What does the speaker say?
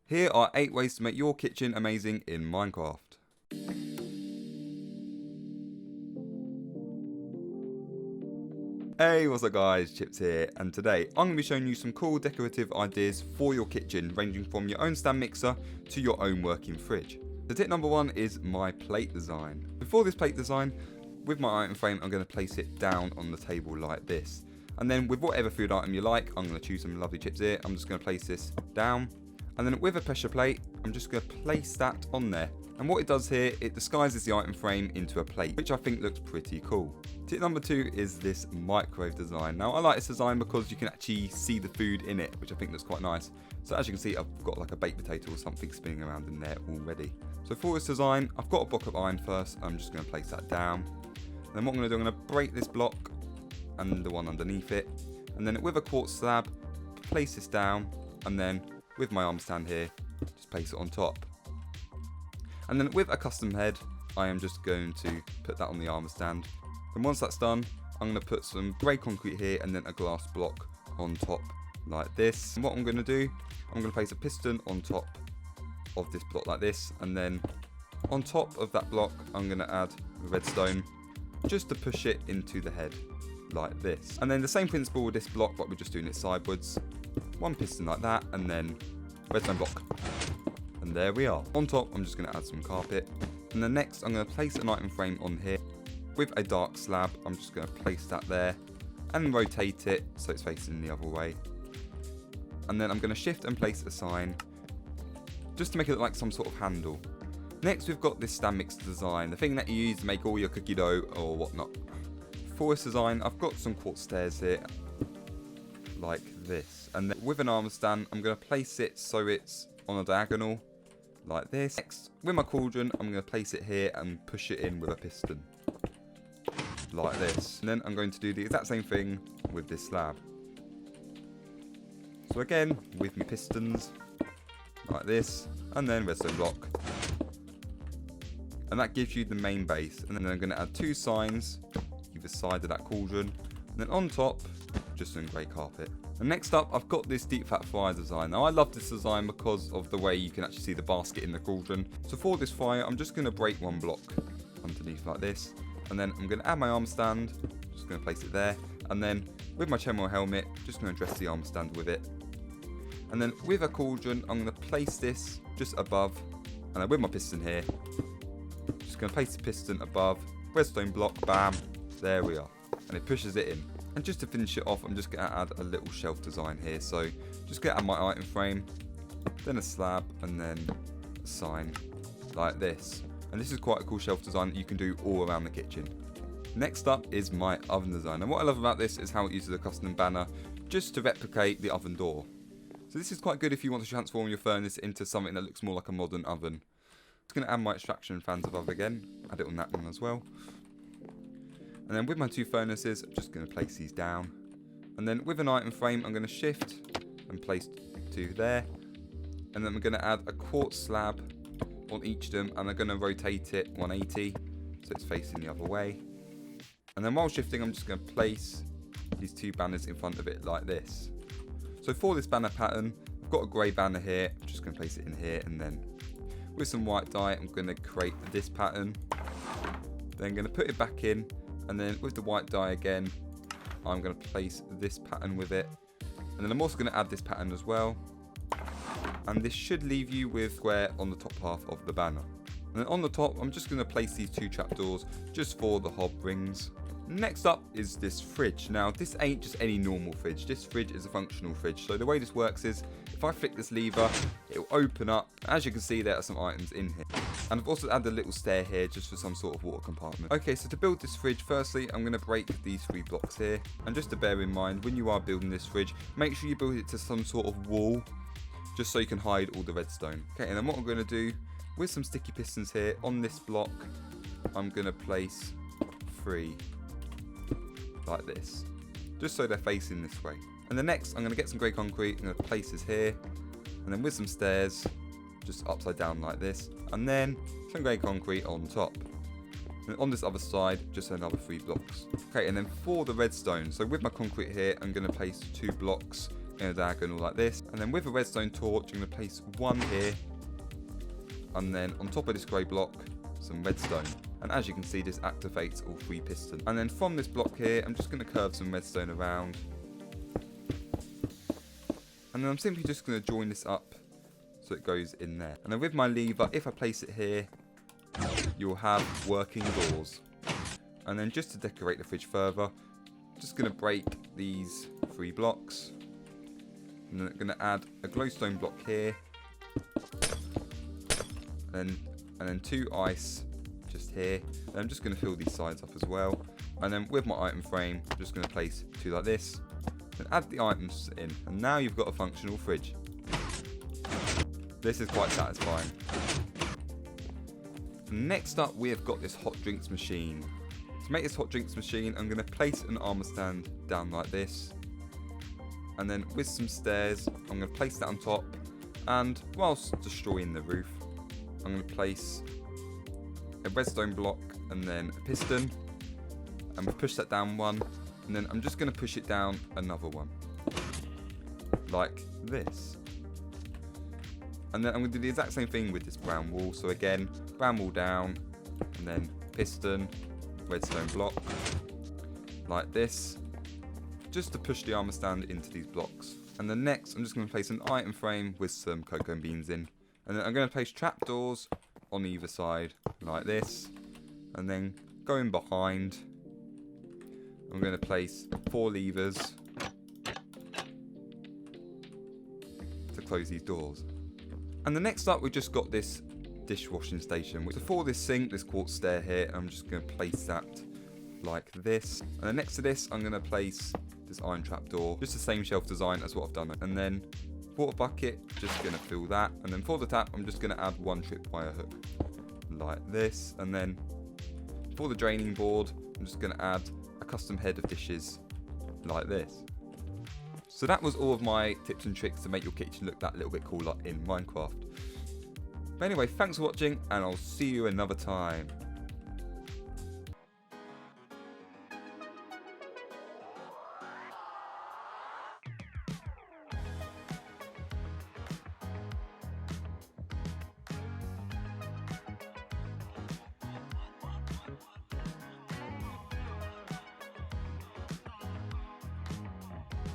Here are 8 ways to make your kitchen amazing in Minecraft. Hey, what's up guys, Chips here, and today I'm going to be showing you some cool decorative ideas for your kitchen, ranging from your own stand mixer to your own working fridge. So tip number 1 is my plate design. Before this plate design, with my item frame I'm going to place it down on the table like this. And then with whatever food item you like, I'm going to choose some lovely chips here. I'm just going to place this down. And then with a pressure plate, I'm just going to place that on there. And what it does here, it disguises the item frame into a plate, which I think looks pretty cool. Tip number 2 is this microwave design. Now I like this design because you can actually see the food in it, which I think looks quite nice. So as you can see, I've got like a baked potato or something spinning around in there already. So for this design, I've got a block of iron first. I'm just going to place that down. And then what I'm going to do, I'm going to break this block and the one underneath it. And then with a quartz slab, place this down, and then with my arm stand here, just place it on top. And then with a custom head, I am just going to put that on the armor stand. And once that's done, I'm going to put some grey concrete here and then a glass block on top like this. And what I'm going to do, I'm going to place a piston on top of this block like this, and then on top of that block I'm going to add redstone just to push it into the head like this. And then the same principle with this block, but we're just doing it sideways. One piston like that, and then redstone block. And there we are. On top, I'm just going to add some carpet. And then next, I'm going to place an item frame on here. With a dark slab, I'm just going to place that there and rotate it so it's facing the other way. And then I'm going to shift and place a sign just to make it look like some sort of handle. Next, we've got this stand mixer design, the thing that you use to make all your cookie dough or whatnot. For this design, I've got some quartz stairs here, like this. And then with an armor stand, I'm going to place it so it's on a diagonal, like this. Next, with my cauldron, I'm going to place it here and push it in with a piston, like this. And then I'm going to do the exact same thing with this slab. So again, with my pistons, like this, and then redstone block. And that gives you the main base. And then I'm going to add 2 signs either side of that cauldron, and then on top just some grey carpet. And next up, I've got this deep fat fire design. Now I love this design because of the way you can actually see the basket in the cauldron. So for this fire, I'm just going to break one block underneath like this, and then I'm going to add my arm stand, just going to place it there, and then with my chainmail helmet, just going to dress the arm stand with it. And then with a cauldron, I'm going to place this just above, and then with my piston here, just going to place the piston above, redstone block, bam, there we are, and it pushes it in. And just to finish it off, I'm just going to add a little shelf design here. So just going to add my item frame, then a slab, and then a sign like this. And this is quite a cool shelf design that you can do all around the kitchen. Next up is my oven design. And what I love about this is how it uses a custom banner just to replicate the oven door. So this is quite good if you want to transform your furnace into something that looks more like a modern oven. Just going to add my extraction fans above again, add it on that one as well. And then with my 2 furnaces, I'm just going to place these down. And then with an item frame, I'm going to shift and place 2 there. And then I'm going to add a quartz slab on each of them, and I'm going to rotate it 180 so it's facing the other way. And then while shifting, I'm just going to place these 2 banners in front of it like this. So for this banner pattern, I've got a grey banner here. I'm just going to place it in here, and then with some white dye, I'm going to create this pattern. Then I'm going to put it back in. And then with the white dye again, I'm going to place this pattern with it. And then I'm also going to add this pattern as well. And this should leave you with square on the top half of the banner. And then on the top, I'm just going to place these 2 trapdoors just for the hob rings. Next up is this fridge. Now this ain't just any normal fridge. This fridge is a functional fridge. So the way this works is if I flick this lever, it will open up. As you can see, there are some items in here. And I've also added a little stair here just for some sort of water compartment. Okay, so to build this fridge, firstly, I'm going to break these 3 blocks here. And just to bear in mind, when you are building this fridge, make sure you build it to some sort of wall, just so you can hide all the redstone. Okay, and then what I'm going to do, with some sticky pistons here, on this block, I'm going to place 3, like this, just so they're facing this way. And then next, I'm going to get some grey concrete, I'm going to place this here, and then with some stairs, just upside down like this, and then some grey concrete on top. And on this other side, just another 3 blocks. Okay, and then for the redstone, so with my concrete here, I'm going to place 2 blocks in a diagonal like this. And then with a redstone torch, I'm going to place one here. And then on top of this grey block, some redstone. And as you can see, this activates all 3 pistons. And then from this block here, I'm just going to curve some redstone around. And then I'm simply just going to join this up so it goes in there. And then with my lever, if I place it here, you'll have working doors. And then just to decorate the fridge further, just going to break these 3 blocks. And then I'm going to add a glowstone block here. And then 2 ice just here. And I'm just going to fill these sides up as well. And then with my item frame, I'm just going to place 2 like this. And add the items in. And now you've got a functional fridge. This is quite satisfying. Next up, we have got this hot drinks machine. To make this hot drinks machine, I'm going to place an armor stand down like this. And then with some stairs, I'm going to place that on top. And whilst destroying the roof, I'm going to place a redstone block and then a piston. And we'll push that down one. And then I'm just going to push it down another one. Like this. And then I'm going to do the exact same thing with this brown wall. So again, brown wall down. And then piston, redstone block. Like this. Just to push the armor stand into these blocks. And then next, I'm just going to place an item frame with some cocoa beans in. And then I'm going to place trapdoors on either side. Like this. And then going behind, I'm going to place 4 levers to close these doors. And the next up, we've just got this dishwashing station. So for this sink, this quartz stair here, I'm just going to place that like this. And then next to this, I'm going to place this iron trapdoor. Just the same shelf design as what I've done. And then water bucket, just going to fill that. And then for the tap, I'm just going to add 1 tripwire hook like this. And then for the draining board, I'm just going to add a custom head of dishes like this. So that was all of my tips and tricks to make your kitchen look that little bit cooler in Minecraft. But anyway, thanks for watching, and I'll see you another time.